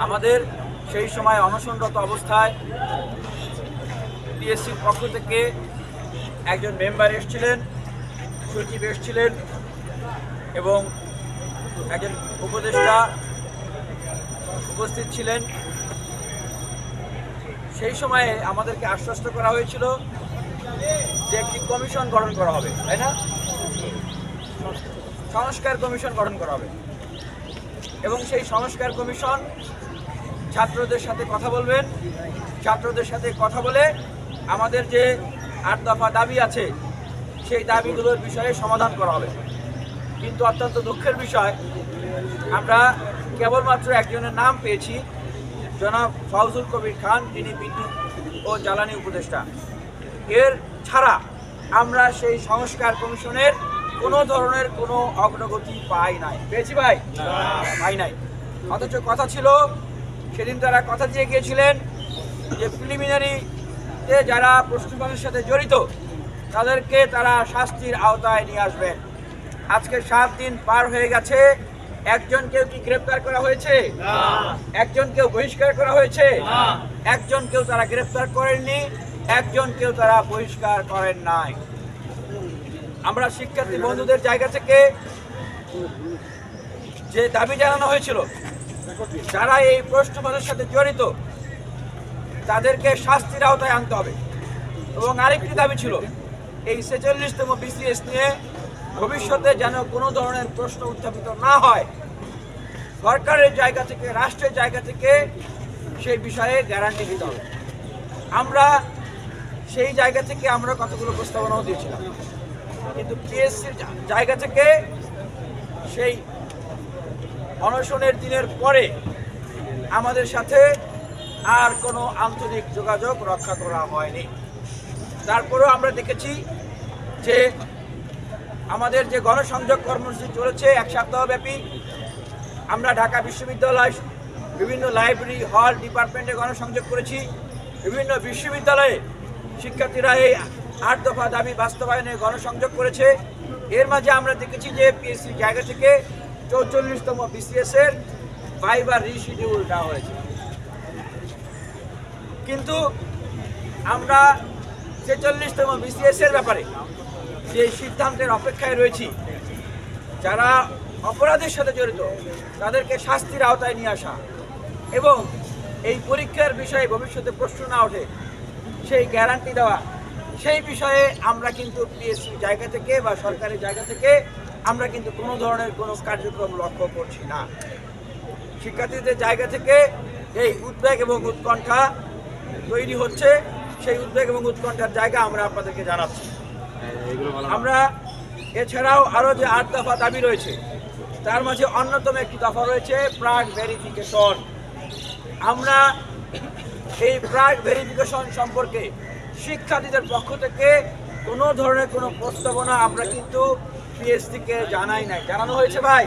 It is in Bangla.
আমাদের সেই সময় অনশনরত অবস্থায় পিএসসির পক্ষ থেকে একজন মেম্বার এসেছিলেন, সচিব এসেছিলেন এবং একজন উপদেষ্টা উপস্থিত ছিলেন। সেই সময়ে আমাদেরকে আশ্বস্ত করা হয়েছিল যে একটি কমিশন গঠন করা হবে, তাই না? সংস্কার কমিশন গঠন করা হবে এবং সেই সংস্কার কমিশন ছাত্রদের সাথে কথা বলবেন, ছাত্রদের সাথে কথা বলে আমাদের যে ৮ দফা দাবি আছে সেই দাবিগুলোর বিষয়ে সমাধান করা হবে। কিন্তু অত্যন্ত দুঃখের বিষয়, আমরা কেবলমাত্র একজনের নাম পেয়েছি, জনাব ফজলুল কবির খান, যিনি বিদ্যুৎ ও জ্বালানি উপদেষ্টা। এর ছাড়া আমরা সেই সংস্কার কমিশনের কোনো ধরনের কোনো অগ্রগতি পাই নাই। পেয়েছি ভাই? পাই নাই। অথচ কথা ছিল, সেদিন তারা কথা দিয়ে গিয়েছিলেন যে প্রিলিমিনারিতে যারা প্রশ্নপত্রের সাথে জড়িত তাদেরকে তারা শাস্তির আওতায় নিয়ে আসবেন। আজকে 7 দিন পার হয়ে গেছে, একজনকেও কি গ্রেপ্তার করা হয়েছে? একজনকেও বহিষ্কার করা হয়েছে? একজনকেও তারা গ্রেপ্তার করেননি, একজনকেও তারা বহিষ্কার করেন নাই। আমরা শিক্ষার্থী বন্ধুদের জায়গা থেকে যে দাবি জানানো হয়েছিল, যারা এই প্রশ্নপত্রের সাথে জড়িত তাদেরকে শাস্তির আওতায় আনতে হবে। এবং আরেকটি দাবি ছিল, এই ৪৬তম বিসিএস নিয়ে ভবিষ্যতে যেন কোনো ধরনের প্রশ্ন উত্থাপিত না হয়, সরকারের জায়গা থেকে, রাষ্ট্রের জায়গা থেকে সেই বিষয়ে গ্যারান্টি দিতে হবে। আমরা সেই জায়গা থেকে আমরা কতগুলো প্রস্তাবনাও দিয়েছিলাম, কিন্তু পিএসসির জায়গা থেকে সেই অনশনের দিনের পরে আমাদের সাথে আর কোনো আন্তরিক যোগাযোগ রক্ষা করা হয়নি। তারপরেও আমরা দেখেছি যে আমাদের যে গণসংযোগ কর্মসূচি চলেছে 1 সপ্তাহব্যাপী, আমরা ঢাকা বিশ্ববিদ্যালয় বিভিন্ন লাইব্রেরি, হল, ডিপার্টমেন্টে গণসংযোগ করেছি। বিভিন্ন বিশ্ববিদ্যালয়ে শিক্ষার্থীরা এই 8 দফা দাবি বাস্তবায়নে গণসংযোগ করেছে। এর মাঝে আমরা দেখেছি যে পিএসসির জায়গা থেকে 44তম বিসিএসের ভাইবার রিশিডিউল দেওয়া হয়েছে। কিন্তু আমরা 46তম বিসিএসের ব্যাপারে যে সিদ্ধান্তের অপেক্ষায় রয়েছি, যারা অপরাধের সাথে জড়িত তাদেরকে শাস্তির আওতায় নিয়ে আসা এবং এই পরীক্ষার বিষয়ে ভবিষ্যতে প্রশ্ন না ওঠে সেই গ্যারান্টি দেওয়া, সেই বিষয়ে আমরা কিন্তু পিএসসির জায়গা থেকে বা সরকারের জায়গা থেকে আমরা কিন্তু কোনো ধরনের কোনো কার্যক্রম লক্ষ্য করছি না। শিক্ষার্থীদের জায়গা থেকে এই উদ্বেগ এবং উৎকণ্ঠা তৈরি হচ্ছে, সেই উদ্বেগ এবং উৎকণ্ঠার জায়গা আমরা আপনাদেরকে জানাচ্ছি। আমরা এছাড়াও আরও যে 8 দফা দাবি রয়েছে তার মাঝে অন্যতম একটি দফা রয়েছে প্রাক ভেরিফিকেশন। আমরা এই প্রাক ভেরিফিকেশন সম্পর্কে শিক্ষার্থীদের পক্ষ থেকে কোনো ধরনের কোনো প্রস্তাবনা আমরা কিন্তু পিএসসিকে জানাই নাই। জানানো হয়েছে ভাই?